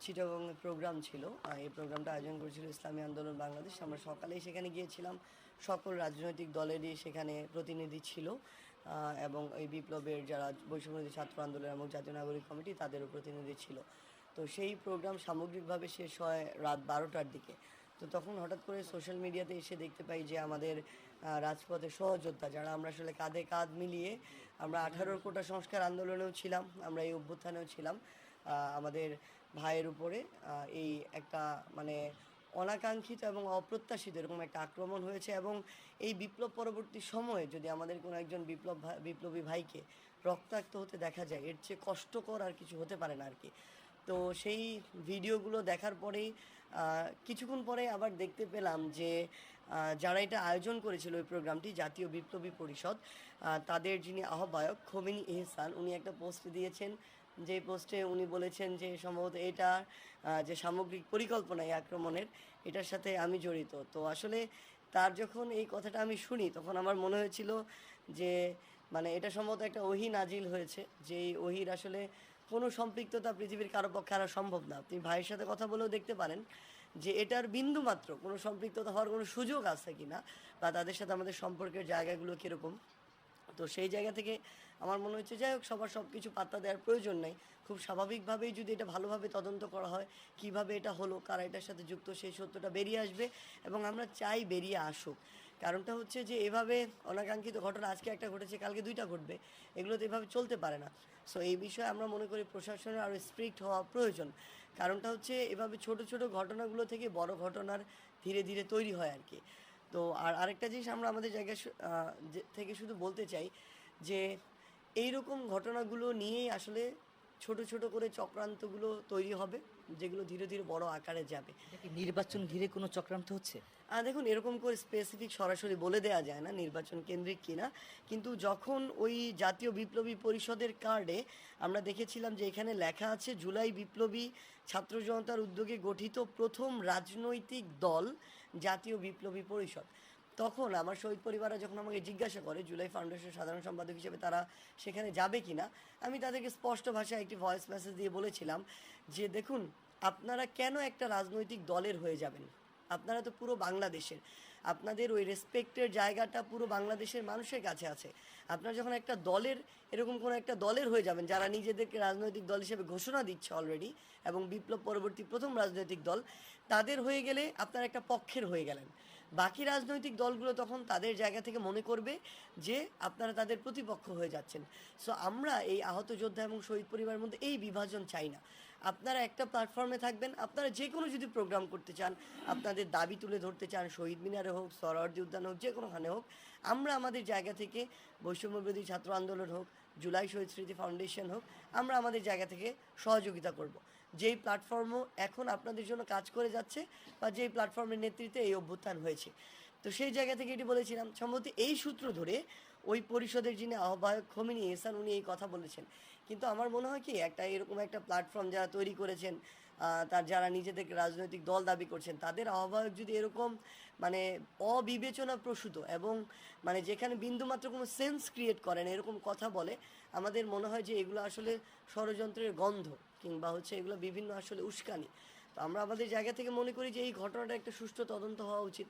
Chittagong programme ছিল। এই প্রোগ্রামটা আয়োজন করেছিল ইসলামী আন্দোলন বাংলাদেশ। আমরা সকালেই সেখানে গিয়েছিলাম। সকল রাজনৈতিক দলেরই সেখানে প্রতিনিধি ছিল এবং এই বিপ্লবের যারা বৈষম্যবিরোধী ছাত্র আন্দোলন এবং জাতীয় নাগরিক কমিটি তাদেরও প্রতিনিধি ছিল। তো সেই প্রোগ্রাম সামগ্রিকভাবে শেষ হয় রাত 12টার দিকে। তো তখন হঠাৎ করে সোশ্যাল মিডিয়াতে এসে দেখতে পাই যে আমাদের রাজপথের সহযোদ্ধা যারা আমরা আসলে কাঁধে কাঁধ মিলিয়ে আমরা 18 কোটা সংস্কার আন্দোলনেও ছিলাম, আমরা এই অভ্যুত্থানেও ছিলাম। আমাদের ভাইয়ের উপরে এই একটা মানে অনাকাঙ্ক্ষিত এবং অপ্রত্যাশিত এরকম একটা আক্রমণ হয়েছে এবং এই বিপ্লব পরবর্তী সময়ে যদি আমাদের কোনো একজন বিপ্লবী ভাইকে রক্তাক্ত হতে দেখা যায়, এর চেয়ে কষ্টকর আর কিছু হতে পারে না আর কি। তো সেই ভিডিওগুলো দেখার পরেই কিছুক্ষণ পরে আবার দেখতে পেলাম যে যারা এটা আয়োজন করেছিল ওই প্রোগ্রামটি, জাতীয় বিপ্লবী পরিষদ, তাদের যিনি আহ্বায়ক খোমেনি এহসান, উনি একটা পোস্ট দিয়েছেন। যে পোস্টে উনি বলেছেন যে সম্ভবত এটা যে সামগ্রিক পরিকল্পনা এই আক্রমণের, এটার সাথে আমি জড়িত। তো আসলে তার যখন এই কথাটা আমি শুনি তখন আমার মনে হয়েছিল যে মানে এটা সম্ভবত একটা ওহী নাজিল হয়েছে, যে এই ওহীর আসলে কোনো সম্পৃক্ততা পৃথিবীর কারো পক্ষে আনা সম্ভব না। আপনি ভাইয়ের সাথে কথা বলেও দেখতে পারেন যে এটার বিন্দুমাত্র কোনো সম্পৃক্ততা হওয়ার কোনো সুযোগ আছে কি না, বা তাদের সাথে আমাদের সম্পর্কের জায়গাগুলো কীরকম। তো সেই জায়গা থেকে আমার মনে হচ্ছে যাই হোক, সবার সব কিছু পাত্তা দেওয়ার প্রয়োজন নেই। খুব স্বাভাবিকভাবেই যদি এটা ভালোভাবে তদন্ত করা হয়, কিভাবে এটা হলো, কারা এটার সাথে যুক্ত, সেই সত্যটা বেরিয়ে আসবে এবং আমরা চাই বেরিয়ে আসুক। কারণটা হচ্ছে যে এভাবে অনাকাঙ্ক্ষিত ঘটনা আজকে একটা ঘটেছে, কালকে 2টা ঘটবে, এগুলো তো এভাবে চলতে পারে না। সো এই বিষয়ে আমরা মনে করি প্রশাসনের আরও স্ট্রিক্ট হওয়া প্রয়োজন। কারণটা হচ্ছে এভাবে ছোট ছোট ঘটনাগুলো থেকে বড় ঘটনার ধীরে ধীরে তৈরি হয় আর কি। তো আরেকটা জিনিস আমরা আমাদের জায়গায় থেকে শুধু বলতে চাই যে এইরকম ঘটনাগুলো নিয়েই আসলে ছোট ছোট করে চক্রান্তগুলো তৈরি হবে, যেগুলো ধীরে ধীরে বড় আকারে যাবে। এটা কি নির্বাচন ঘিরে কোনো চক্রান্ত হচ্ছে? দেখুন, এরকম করে স্পেসিফিক সরাসরি বলে দেওয়া যায় না নির্বাচন কেন্দ্রিক কিনা, কিন্তু যখন ওই জাতীয় বিপ্লবী পরিষদের কার্ডে আমরা দেখেছিলাম যে এখানে লেখা আছে জুলাই বিপ্লবী ছাত্র জনতার উদ্যোগে গঠিত প্রথম রাজনৈতিক দল জাতীয় বিপ্লবী পরিষদ, তখন আমার শহীদ পরিবাররা যখন আমাকে জিজ্ঞাসা করে জুলাই ফাউন্ডেশনের সাধারণ সম্পাদক হিসেবে তারা সেখানে যাবে কি না, আমি তাদেরকে স্পষ্ট ভাষায় একটি ভয়েস মেসেজ দিয়ে বলেছিলাম যে দেখুন, আপনারা কেন একটা রাজনৈতিক দলের হয়ে যাবেন? আপনারা তো পুরো বাংলাদেশের, আপনাদের ওই রেসপেক্টের জায়গাটা পুরো বাংলাদেশের মানুষের কাছে আছে। আপনারা যখন একটা দলের, এরকম কোনো একটা দলের হয়ে যাবেন যারা নিজেদেরকে রাজনৈতিক দল হিসেবে ঘোষণা দিচ্ছে অলরেডি, এবং বিপ্লব পরবর্তী প্রথম রাজনৈতিক দল, তাদের হয়ে গেলে আপনারা একটা পক্ষের হয়ে গেলেন। বাকি রাজনৈতিক দলগুলো তখন তাদের জায়গা থেকে মনে করবে যে আপনারা তাদের প্রতিপক্ষ হয়ে যাচ্ছেন। সো আমরা এই আহত যোদ্ধা এবং শহীদ পরিবারের মধ্যে এই বিভাজন চাই না। আপনারা একটা প্ল্যাটফর্মে থাকবেন, আপনারা যে কোনো যদি প্রোগ্রাম করতে চান, আপনাদের দাবি তুলে ধরতে চান, শহীদ মিনারে হোক, সোহরাওয়ার্দী উদ্যানে হোক, যে কোনোখানে হোক, আমরা আমাদের জায়গা থেকে, বৈষম্যবিরোধী ছাত্র আন্দোলন হোক, জুলাই শহীদ স্মৃতি ফাউন্ডেশন হোক, আমরা আমাদের জায়গা থেকে সহযোগিতা করব। যেই প্ল্যাটফর্মও এখন আপনাদের জন্য কাজ করে যাচ্ছে বা যেই প্ল্যাটফর্মের নেতৃত্বে এই অভ্যুত্থান হয়েছে, তো সেই জায়গা থেকে এটি বলেছিলাম। সম্ভবত এই সূত্র ধরে ওই পরিষদের যিনি আহ্বায়ক খোমেনি এহসান, উনি এই কথা বলেছেন। কিন্তু আমার মনে হয় কি, একটা এরকম একটা প্ল্যাটফর্ম যারা তৈরি করেছেন, তার যারা নিজেদেরকে রাজনৈতিক দল দাবি করছেন, তাদের আহ্বায়ক যদি এরকম মানে অবিবেচনা প্রসূত এবং মানে যেখানে বিন্দুমাত্র কোনো সেন্স ক্রিয়েট করেন এরকম কথা বলে, আমাদের মনে হয় যে এগুলো আসলে ষড়যন্ত্রের গন্ধ, কিংবা হচ্ছে এগুলো বিভিন্ন আসলে উস্কানি। তো আমরা আমাদের জায়গা থেকে মনে করি যে এই ঘটনাটা একটা সুষ্ঠু তদন্ত হওয়া উচিত।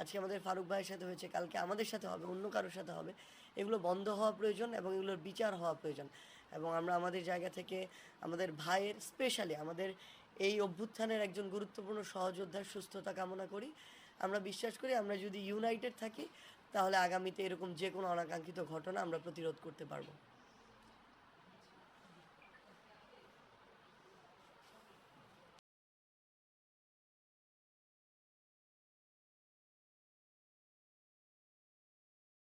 আজকে আমাদের ফারুক ভাইয়ের সাথে হয়েছে, কালকে আমাদের সাথে হবে, অন্য কারোর সাথে হবে। এগুলো বন্ধ হওয়া প্রয়োজন এবং এগুলোর বিচার হওয়া প্রয়োজন। এবং আমরা আমাদের জায়গা থেকে আমাদের ভাইয়ের, স্পেশালি আমাদের এই অভ্যুত্থানের একজন গুরুত্বপূর্ণ সহযোদ্ধার সুস্থতা কামনা করি। আমরা বিশ্বাস করি আমরা যদি ইউনাইটেড থাকি তাহলে আগামীতে এরকম যে কোনো অনাকাঙ্ক্ষিত ঘটনা আমরা প্রতিরোধ করতে পারবো।